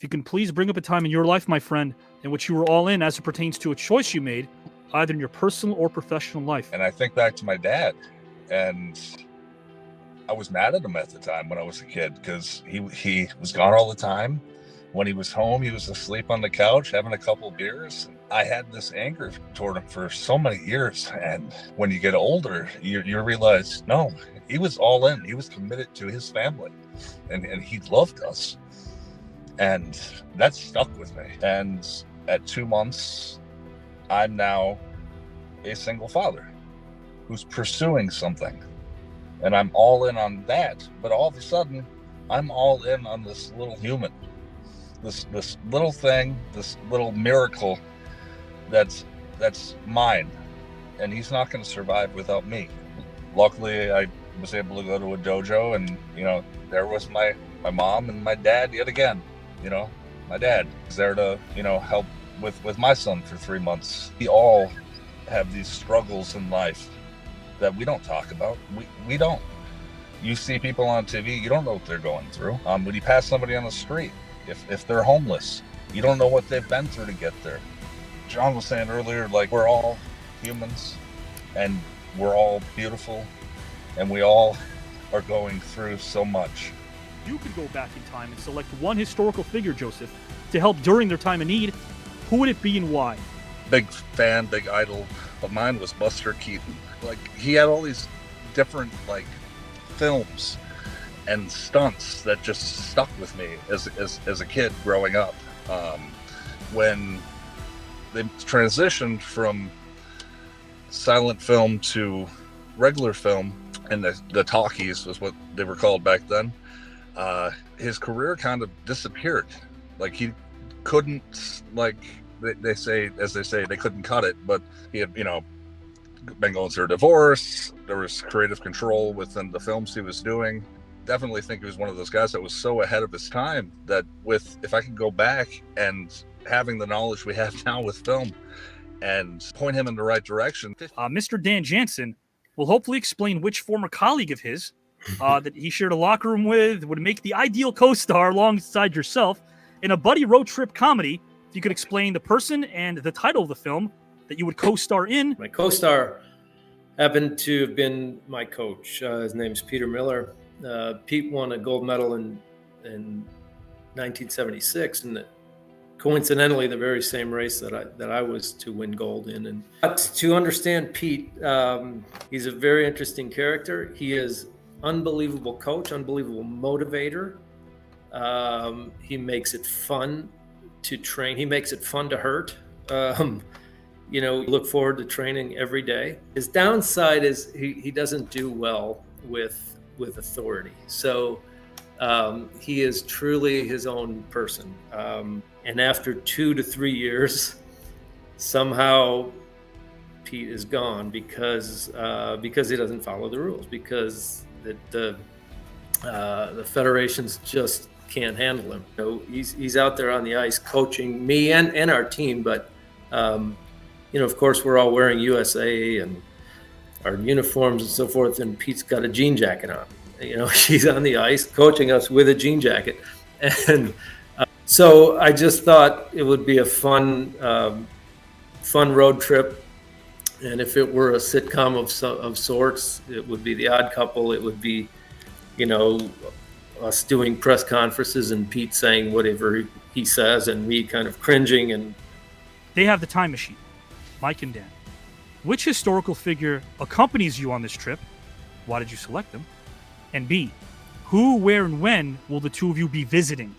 If you can please bring up a time in your life, my friend, in which you were all in as it pertains to a choice you made, either in your personal or professional life. And I think back to my dad, and I was mad at him at the time when I was a kid because he was gone all the time. When he was home, he was asleep on the couch having a couple beers. I had this anger toward him for so many years. And when you get older, you realize, no, he was all in. He was committed to his family, and he loved us. And that stuck with me. And at 2 months, I'm now a single father who's pursuing something. And I'm all in on that. But all of a sudden, I'm all in on this little human, this little thing, this little miracle that's mine. And he's not going to survive without me. Luckily, I was able to go to a dojo, and, there was my mom and my dad yet again. My dad is there to, help with my son for 3 months. We all have these struggles in life that we don't talk about. We don't. You see people on TV, you don't know what they're going through. When you pass somebody on the street, if they're homeless, you don't know what they've been through to get there. John was saying earlier, we're all humans, and we're all beautiful, and we all are going through so much. You could go back in time and select one historical figure, Joseph, to help during their time of need. Who would it be and why? Big fan, big idol of mine was Buster Keaton. He had all these different films and stunts that just stuck with me as a kid growing up. When they transitioned from silent film to regular film, and the talkies was what they were called back then, his career kind of disappeared. He couldn't, they say, they couldn't cut it, but he had, been going through a divorce. There was creative control within the films he was doing. Definitely think he was one of those guys that was so ahead of his time that if I could go back and having the knowledge we have now with film and point him in the right direction. Mr. Dan Jansen will hopefully explain which former colleague of his that he shared a locker room with would make the ideal co-star alongside yourself in a buddy road trip comedy. If you could explain the person and the title of the film that you would co-star in. My co-star happened to have been my coach. His name's Peter Miller. Pete won a gold medal in 1976, and coincidentally the very same race that I was to win gold in. And to understand Pete, he's a very interesting character. He is unbelievable coach, unbelievable motivator. He makes it fun to train. He makes it fun to hurt. Look forward to training every day. His downside is he doesn't do well with authority. So he is truly his own person. And after 2 to 3 years, somehow Pete is gone because he doesn't follow the rules, because the federations just can't handle him. He's out there on the ice coaching me and our team, but of course we're all wearing USA and our uniforms and so forth, and Pete's got a jean jacket on. He's on the ice coaching us with a jean jacket, and so I just thought it would be a fun road trip. And if it were a sitcom of sorts, it would be The Odd Couple. It would be, us doing press conferences and Pete saying whatever he says and me kind of cringing. And they have the time machine, Mike and Dan. Which historical figure accompanies you on this trip? Why did you select them? And B, who, where, and when will the two of you be visiting?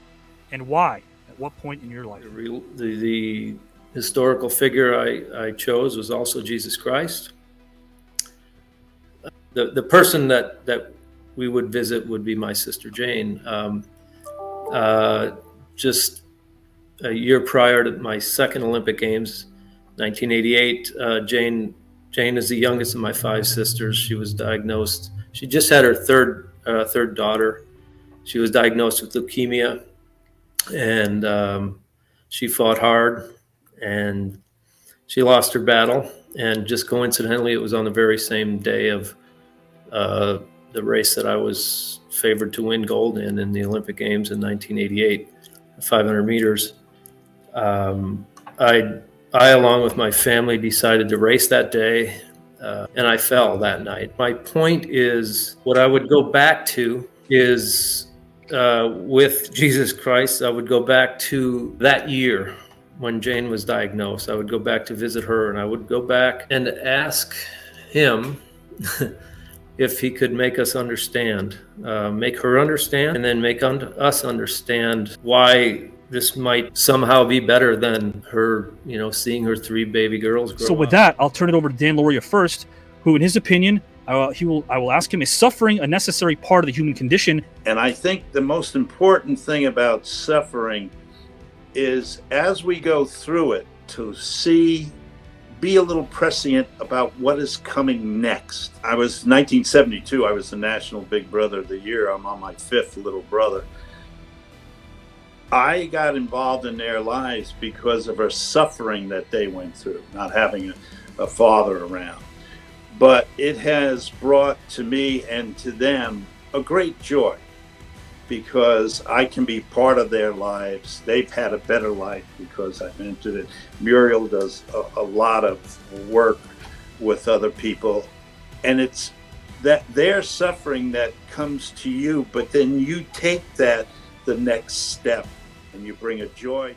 And why? At what point in your life? The historical figure I chose was also Jesus Christ. The person that we would visit would be my sister Jane. Just a year prior to my second Olympic Games, 1988, Jane is the youngest of my 5 sisters. She was diagnosed. She just had her third daughter. She was diagnosed with leukemia, and she fought hard, and she lost her battle. And just coincidentally, it was on the very same day of the race that I was favored to win gold in the Olympic Games in 1988. 500 meters. I, along with my family, decided to race that day, and I fell that night. My point is, what I would go back to is, with Jesus Christ, I would go back to that year when Jane was diagnosed. I would go back to visit her, and I would go back and ask him if he could make us understand, make her understand, and then make us understand why this might somehow be better than her, seeing her 3 baby girls grow So with up. that, I'll turn it over to Dan Loria first, who, in his opinion, I will ask him, is suffering a necessary part of the human condition? And I think the most important thing about suffering is, as we go through it, to be a little prescient about what is coming next. I was 1972, I was the National Big Brother of the Year. I'm on my 5th little brother. I got involved in their lives because of our suffering that they went through, not having a father around. But it has brought to me and to them a great joy, because I can be part of their lives. They've had a better life because I've entered it. Muriel does a lot of work with other people, and it's that their suffering that comes to you, but then you take that the next step and you bring a joy.